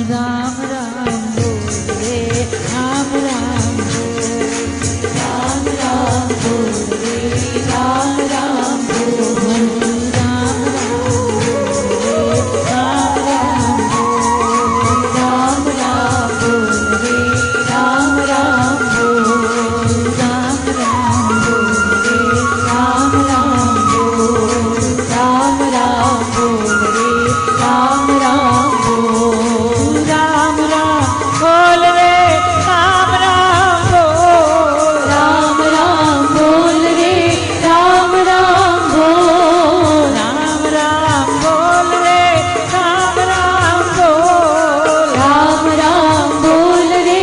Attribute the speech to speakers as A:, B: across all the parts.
A: राम राम बोल रे राम राम बोल राम राम बोल रे राम राम बोल राम राम बोल रे राम राम बोल राम राम बोल रे राम राम बोल राम राम बोल रे राम राम बोल राम राम बोल रे राम राम बोल राम राम बोल रे राम राम बोल राम राम बोल रे राम राम बोल राम राम बोल रे राम राम बोल राम राम बोल रे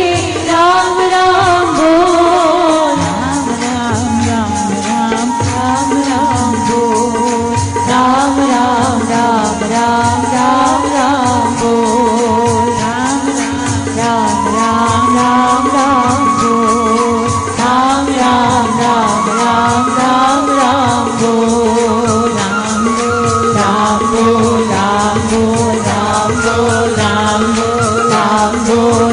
A: राम राम बोल राम राम राम राम राम राम बोल राम राम राम राम राम राम बोल राम राम राम राम राम बोल राम राम राम राम राम राम बोल राम राम बोल राम बोल राम बोल राम बोल राम बोल